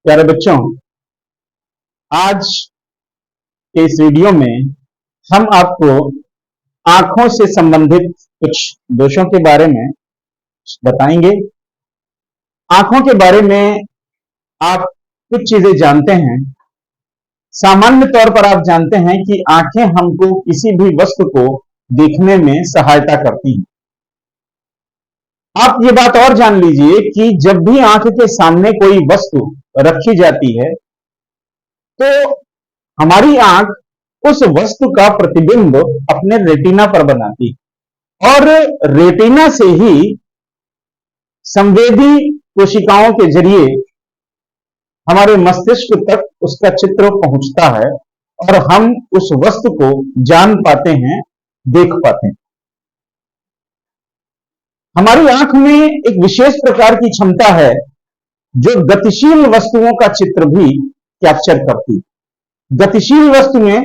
प्यारे बच्चों, आज के इस वीडियो में हम आपको आंखों से संबंधित कुछ दोषों के बारे में बताएंगे। आंखों के बारे में आप कुछ चीजें जानते हैं। सामान्य तौर पर आप जानते हैं कि आंखें हमको किसी भी वस्तु को देखने में सहायता करती हैं। आप ये बात और जान लीजिए कि जब भी आंख के सामने कोई वस्तु रखी जाती है तो हमारी आंख उस वस्तु का प्रतिबिंब अपने रेटिना पर बनाती है और रेटिना से ही संवेदी कोशिकाओं के जरिए हमारे मस्तिष्क तक उसका चित्र पहुंचता है और हम उस वस्तु को जान पाते हैं, देख पाते हैं। हमारी आंख में एक विशेष प्रकार की क्षमता है जो गतिशील वस्तुओं का चित्र भी कैप्चर करती है। गतिशील वस्तुएं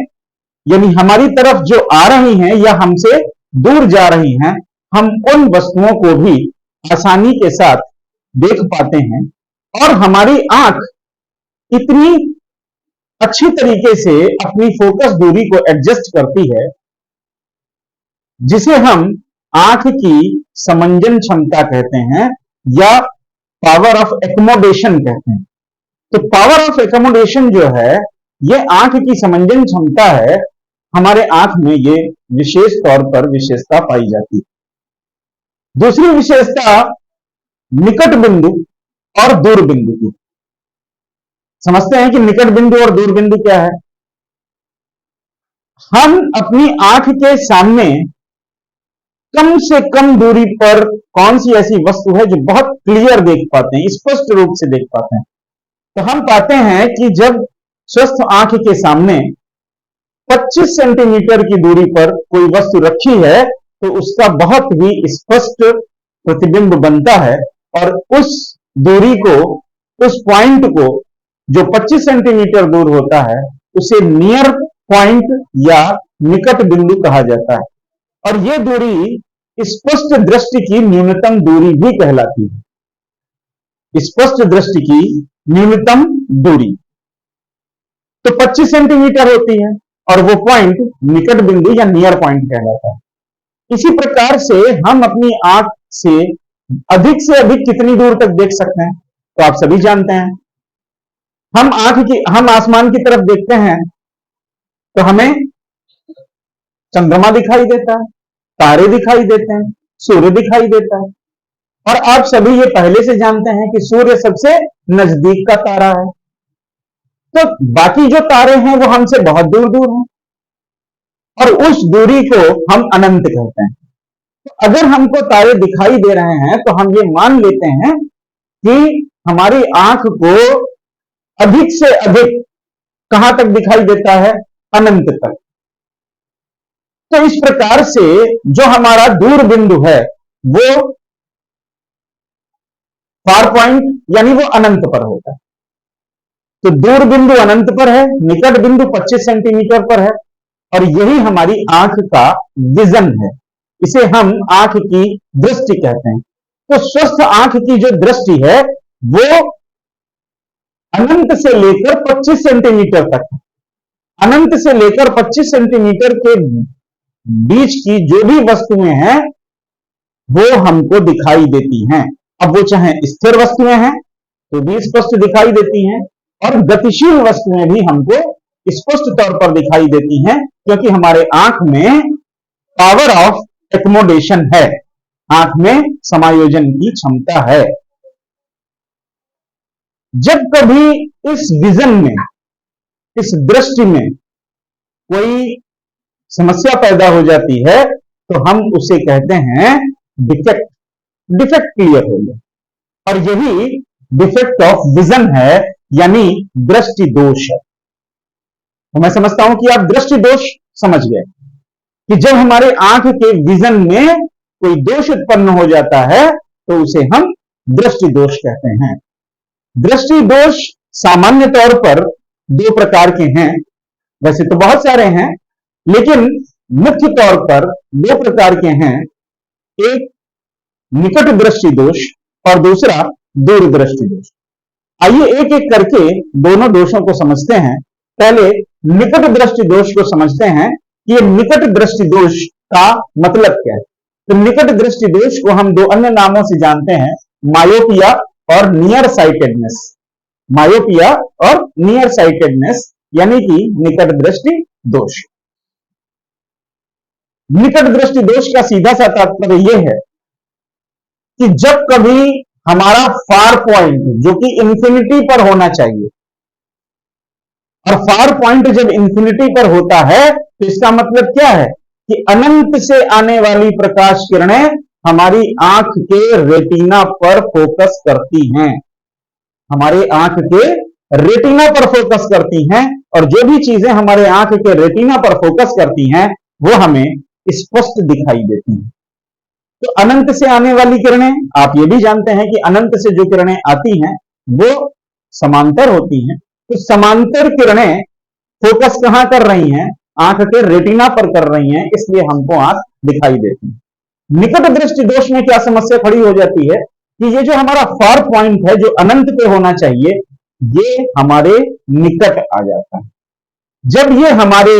यानी हमारी तरफ जो आ रही हैं या हमसे दूर जा रही हैं, हम उन वस्तुओं को भी आसानी के साथ देख पाते हैं और हमारी आंख इतनी अच्छी तरीके से अपनी फोकस दूरी को एडजस्ट करती है जिसे हम आंख की समंजन क्षमता कहते हैं या पावर ऑफ एकोमोडेशन कहते हैं। तो पावर ऑफ एकोमोडेशन जो है, यह आंख की समंजन क्षमता है। हमारे आंख में ये विशेष तौर पर विशेषता पाई जाती है। दूसरी विशेषता निकट बिंदु और दूर बिंदु की। समझते हैं कि निकट बिंदु और दूर बिंदु क्या है। हम अपनी आंख के सामने कम से कम दूरी पर कौन सी ऐसी वस्तु है जो बहुत क्लियर देख पाते हैं, स्पष्ट रूप से देख पाते हैं। तो हम पाते हैं कि जब स्वस्थ आंख के सामने 25 सेंटीमीटर की दूरी पर कोई वस्तु रखी है तो उसका बहुत ही स्पष्ट प्रतिबिंब बनता है और उस दूरी को, उस पॉइंट को जो 25 सेंटीमीटर दूर होता है, उसे नियर पॉइंट या निकट बिंदु कहा जाता है। और यह दूरी स्पष्ट दृष्टि की न्यूनतम दूरी भी कहलाती है। स्पष्ट दृष्टि की न्यूनतम दूरी तो 25 सेंटीमीटर होती है और वो पॉइंट निकट बिंदु या नियर पॉइंट कहलाता है। इसी प्रकार से हम अपनी आंख से अधिक कितनी दूर तक देख सकते हैं, तो आप सभी जानते हैं। हम आसमान की तरफ देखते हैं तो हमें चंद्रमा दिखाई देता है, तारे दिखाई देते हैं, सूर्य दिखाई देता है। और आप सभी ये पहले से जानते हैं कि सूर्य सबसे नजदीक का तारा है, तो बाकी जो तारे हैं वो हमसे बहुत दूर दूर हैं और उस दूरी को हम अनंत कहते हैं। तो अगर हमको तारे दिखाई दे रहे हैं तो हम ये मान लेते हैं कि हमारी आंख को अधिक से अधिक कहां तक दिखाई देता है, अनंत तक। तो इस प्रकार से जो हमारा दूर बिंदु है वो फार पॉइंट यानी वो अनंत पर होता है। तो दूर बिंदु अनंत पर है, निकट बिंदु 25 सेंटीमीटर पर है और यही हमारी आंख का विजन है। इसे हम आंख की दृष्टि कहते हैं। तो स्वस्थ आंख की जो दृष्टि है वो अनंत से लेकर 25 सेंटीमीटर तक है। अनंत से लेकर 25 सेंटीमीटर के बीच की जो भी वस्तुएं हैं वो हमको दिखाई देती हैं। अब वो चाहे स्थिर वस्तुएं हैं तो भी स्पष्ट दिखाई देती हैं और गतिशील वस्तुएं भी हमको स्पष्ट तौर पर दिखाई देती हैं, क्योंकि हमारे आंख में पावर ऑफ एकोमोडेशन है, आंख में समायोजन की क्षमता है। जब कभी इस विजन में, इस दृष्टि में कोई समस्या पैदा हो जाती है तो हम उसे कहते हैं डिफेक्ट। डिफेक्ट क्लियर हो गया और यही डिफेक्ट ऑफ विजन है, यानी दृष्टि दोष है। तो मैं समझता हूं कि आप दृष्टि दोष समझ गए कि जब हमारे आंख के विजन में कोई दोष उत्पन्न हो जाता है तो उसे हम दृष्टि दोष कहते हैं। दृष्टि दोष सामान्य तौर पर दो प्रकार के हैं, वैसे तो बहुत सारे हैं लेकिन मुख्य तौर पर दो प्रकार के हैं। एक निकट दृष्टि दोष और दूसरा दूर दृष्टि दोष। आइए एक एक करके दोनों दोषों को समझते हैं। पहले निकट दृष्टि दोष को समझते हैं कि ये निकट दृष्टि दोष का मतलब क्या है। तो निकट दृष्टि दोष को हम दो अन्य नामों से जानते हैं, मायोपिया और नियर साइटेडनेस। मायोपिया और नियर साइटेडनेस यानी कि निकट दृष्टि दोष। निकट दृष्टि दोष का सीधा सा तात्पर्य यह है कि जब कभी हमारा फार पॉइंट जो कि इंफिनिटी पर होना चाहिए, और फार पॉइंट जब इंफिनिटी पर होता है तो इसका मतलब क्या है कि अनंत से आने वाली प्रकाश किरणें हमारी आंख के रेटिना पर फोकस करती हैं, हमारे आंख के रेटिना पर फोकस करती हैं, और जो भी चीजें हमारे आंख के रेटिना पर फोकस करती हैं वो हमें स्पष्ट दिखाई देती हैं। तो अनंत से आने वाली किरणें, आप ये भी जानते हैं कि अनंत से जो किरणें आती हैं वो समांतर होती हैं। तो समांतर किरणें फोकस कहां कर रही हैं? आंख के रेटिना पर कर रही हैं, इसलिए हमको आंख दिखाई देती है। निकट दृष्टि दोष में क्या समस्या खड़ी हो जाती है कि ये जो हमारा फार पॉइंट है जो अनंत पे होना चाहिए, ये हमारे निकट आ जाता है। जब ये हमारे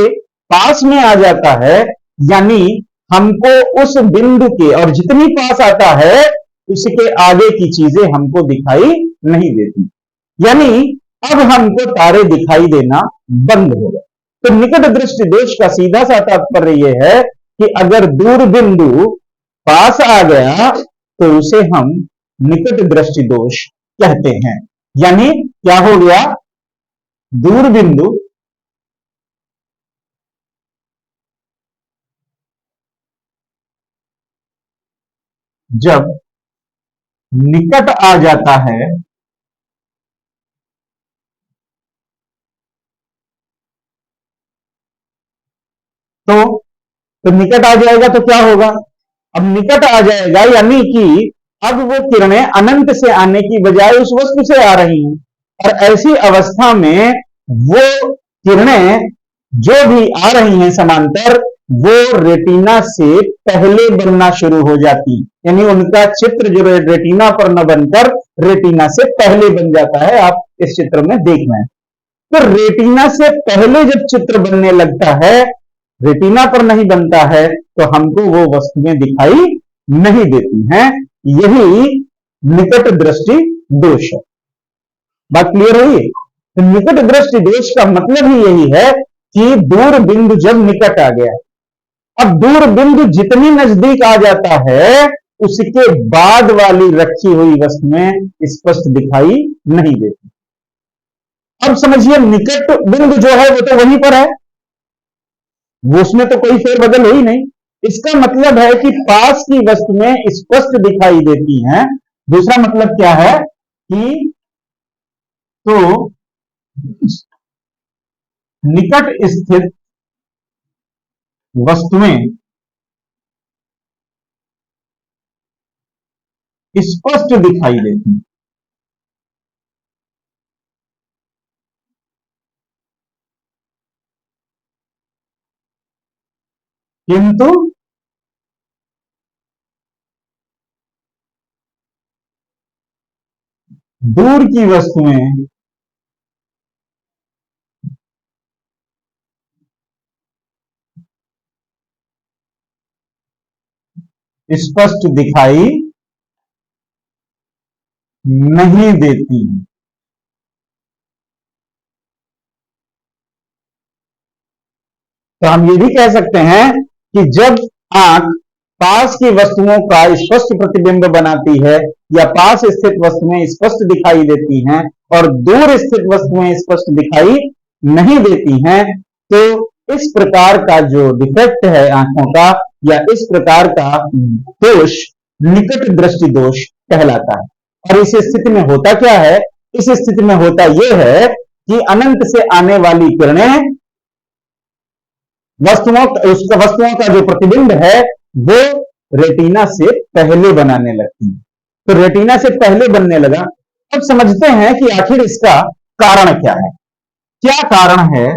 पास में आ जाता है यानी हमको उस बिंदु के, और जितनी पास आता है उसके आगे की चीजें हमको दिखाई नहीं देती, यानी अब हमको तारे दिखाई देना बंद हो गए। तो निकट दृष्टि दोष का सीधा सा तात्पर्य यह है कि अगर दूर बिंदु पास आ गया तो उसे हम निकट दृष्टि दोष कहते हैं। यानी क्या हो गया? दूर बिंदु जब निकट आ जाता है तो निकट आ जाएगा तो क्या होगा? अब निकट आ जाएगा यानी कि अब वो किरणें अनंत से आने की बजाय उस वस्तु से आ रही हैं, और ऐसी अवस्था में वो किरणें जो भी आ रही हैं समांतर, वो रेटिना से पहले बनना शुरू हो जाती, यानी उनका चित्र जो रेटिना पर न बनकर रेटिना से पहले बन जाता है। आप इस चित्र में देख रहे हैं। तो रेटिना से पहले जब चित्र बनने लगता है, रेटिना पर नहीं बनता है, तो हमको वो वस्तुएं दिखाई नहीं देती हैं। यही निकट दृष्टि दोष है। बात क्लियर हुई? तो निकट दृष्टि दोष का मतलब ही यही है कि दूर बिंदु जब निकट आ गया, अब दूर बिंदु जितनी नजदीक आ जाता है उसके बाद वाली रखी हुई वस्तुएं स्पष्ट दिखाई नहीं देती। अब समझिए निकट बिंदु जो है वो तो वहीं पर है, वो उसमें तो कोई फेरबदल हुई नहीं। इसका मतलब है कि पास की वस्तुएं स्पष्ट दिखाई देती हैं। दूसरा मतलब क्या है कि तो निकट स्थित वस्तुएं स्पष्ट दिखाई देती हैं, किंतु दूर की वस्तुएं स्पष्ट दिखाई नहीं देती। तो हम ये भी कह सकते हैं कि जब आंख पास की वस्तुओं का स्पष्ट प्रतिबिंब बनाती है या पास स्थित वस्तुएं स्पष्ट दिखाई देती हैं और दूर स्थित वस्तुएं स्पष्ट दिखाई नहीं देती हैं, तो इस प्रकार का जो डिफेक्ट है आंखों का या इस प्रकार का दोष निकट दृष्टि दोष कहलाता है। और इस स्थिति में होता क्या है? इस स्थिति में होता यह है कि अनंत से आने वाली किरणें वस्तुओं का जो प्रतिबिंब है वो रेटिना से पहले बनाने लगती है। तो रेटिना से पहले बनने लगा। अब समझते हैं कि आखिर इसका कारण क्या है, क्या कारण है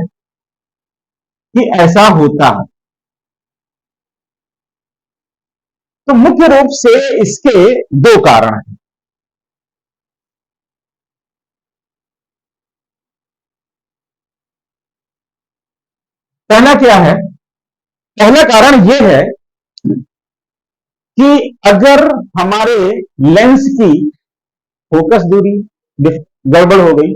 कि ऐसा होता है। तो मुख्य रूप से इसके दो कारण हैं। पहला क्या है? पहला कारण यह है कि अगर हमारे लेंस की फोकस दूरी गड़बड़ हो गई,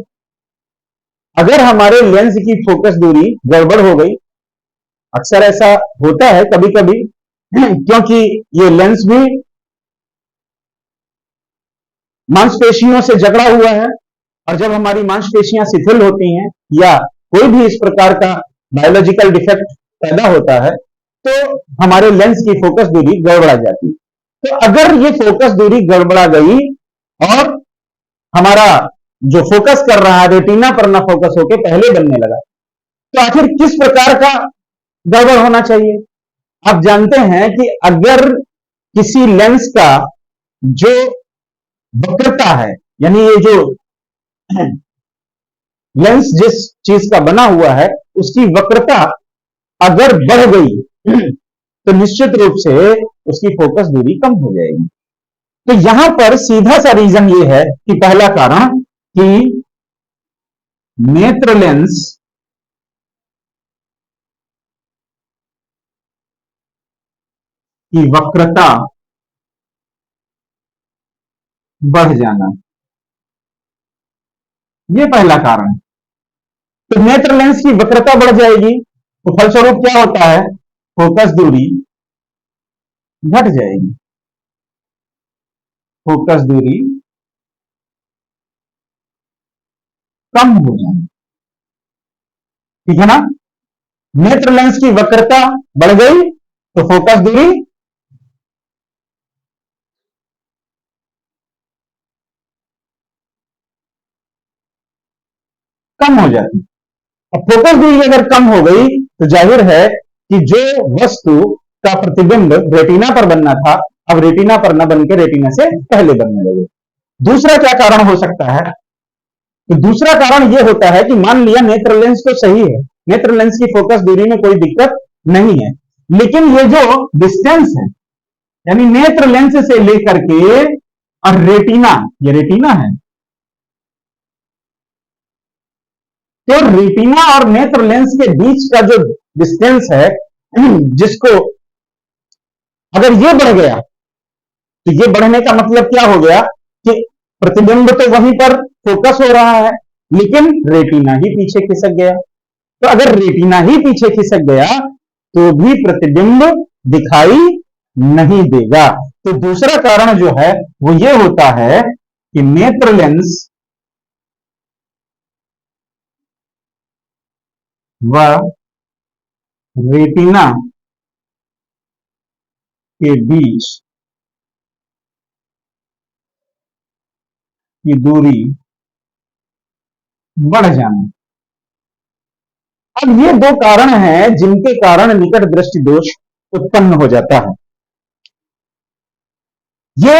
अगर हमारे लेंस की फोकस दूरी गड़बड़ हो गई, अक्सर ऐसा होता है कभी कभी, क्योंकि ये लेंस भी मांसपेशियों से जकड़ा हुआ है, और जब हमारी मांसपेशियां शिथिल होती हैं या कोई भी इस प्रकार का बायोलॉजिकल डिफेक्ट पैदा होता है, तो हमारे लेंस की फोकस दूरी गड़बड़ा जाती है। तो अगर ये फोकस दूरी गड़बड़ा गई और हमारा जो फोकस कर रहा है रेटिना पर ना फोकस होकर पहले बनने लगा, तो आखिर किस प्रकार का गड़बड़ होना चाहिए? आप जानते हैं कि अगर किसी लेंस का जो वक्रता है, यानी ये जो लेंस जिस चीज का बना हुआ है उसकी वक्रता अगर बढ़ गई तो निश्चित रूप से उसकी फोकस दूरी कम हो जाएगी। तो यहां पर सीधा सा रीजन ये है कि पहला कारण कि नेत्र लेंस की वक्रता बढ़ जाना, यह पहला कारण। तो नेत्र लेंस की वक्रता बढ़ जाएगी तो फलस्वरूप क्या होता है? फोकस दूरी घट जाएगी, फोकस दूरी कम हो जाएगी, ठीक है ना? नेत्र लेंस की वक्रता बढ़ गई तो फोकस दूरी कम हो जाती। अब फोकस दूरी अगर कम हो गई तो जाहिर है कि जो वस्तु का प्रतिबिंब रेटिना पर बनना था, अब रेटिना पर न बनकर रेटिना से पहले बनने लगे। दूसरा क्या कारण हो सकता है? तो दूसरा कारण यह होता है कि मान लिया नेत्र लेंस तो सही है, नेत्र लेंस की फोकस दूरी में कोई दिक्कत नहीं है, लेकिन ये जो डिस्टेंस है, यानी नेत्र लेंस से लेकर के और रेटिना, ये रेटिना है, तो रेटिना और नेत्र लेंस के बीच का जो डिस्टेंस है, जिसको अगर ये बढ़ गया तो ये बढ़ने का मतलब क्या हो गया कि प्रतिबिंब तो वहीं पर फोकस हो रहा है, लेकिन रेटिना ही पीछे खिसक गया। तो अगर रेटिना ही पीछे खिसक गया तो भी प्रतिबिंब दिखाई नहीं देगा। तो दूसरा कारण जो है वो ये होता है कि नेत्र लेंस व रेटिना के बीच की दूरी बढ़ जाना। अब ये दो कारण हैं जिनके कारण निकट दृष्टि दोष उत्पन्न हो जाता है। ये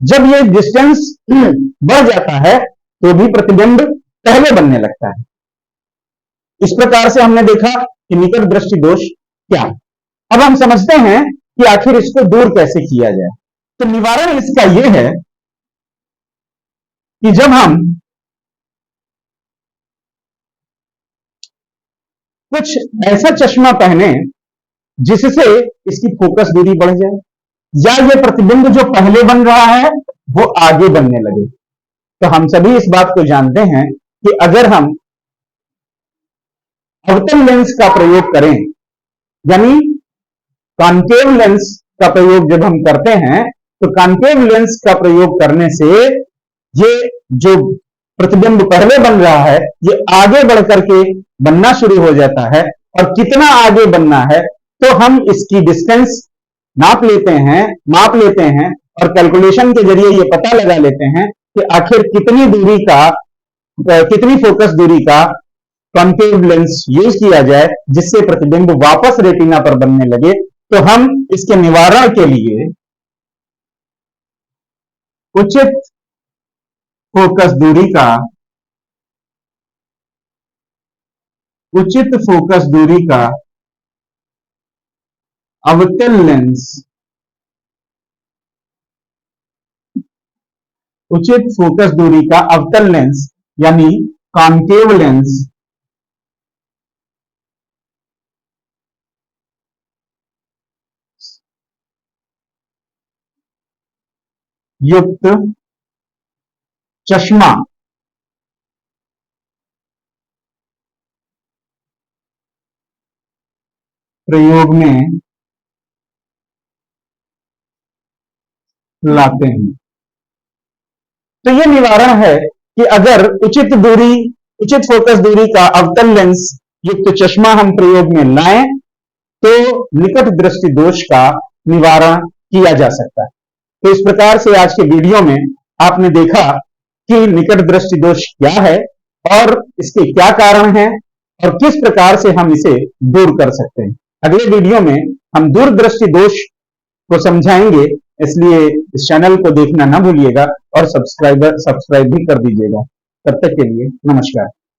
जब ये डिस्टेंस बढ़ जाता है तो भी प्रतिबिंब पहले बनने लगता है। इस प्रकार से हमने देखा कि निकट दृष्टि दोष क्या है। अब हम समझते हैं कि आखिर इसको दूर कैसे किया जाए। तो निवारण इसका यह है कि जब हम कुछ ऐसा चश्मा पहने जिससे इसकी फोकस दूरी बढ़ जाए, या ये प्रतिबिंब जो पहले बन रहा है वो आगे बनने लगे। तो हम सभी इस बात को जानते हैं कि अगर हम अवतल लेंस का प्रयोग करें, यानी कॉन्केव लेंस का प्रयोग जब हम करते हैं, तो कॉन्केव लेंस का प्रयोग करने से ये जो प्रतिबिंब पहले बन रहा है ये आगे बढ़ करके बनना शुरू हो जाता है। और कितना आगे बनना है तो हम इसकी डिस्टेंस नाप लेते हैं, माप लेते हैं, और कैलकुलेशन के जरिए ये पता लगा लेते हैं कि आखिर कितनी दूरी का, कितनी फोकस दूरी का कॉन्केव लेंस यूज किया जाए जिससे प्रतिबिंब वापस रेटिना पर बनने लगे। तो हम इसके निवारण के लिए उचित फोकस दूरी का, उचित फोकस दूरी का अवतल लेंस, उचित फोकस दूरी का अवतल लेंस यानी कॉन्केव लेंस युक्त चश्मा प्रयोग में लाते हैं। तो यह निवारण है कि अगर उचित फोकस दूरी का अवतल लेंस युक्त चश्मा हम प्रयोग में लाएं तो निकट दृष्टि दोष का निवारण किया जा सकता है। तो इस प्रकार से आज के वीडियो में आपने देखा कि निकट दृष्टि दोष क्या है और इसके क्या कारण हैं और किस प्रकार से हम इसे दूर कर सकते हैं। अगले वीडियो में हम दूरदृष्टि दोष को समझाएंगे, इसलिए इस चैनल को देखना ना भूलिएगा और सब्सक्राइब भी कर दीजिएगा। तब तक के लिए नमस्कार।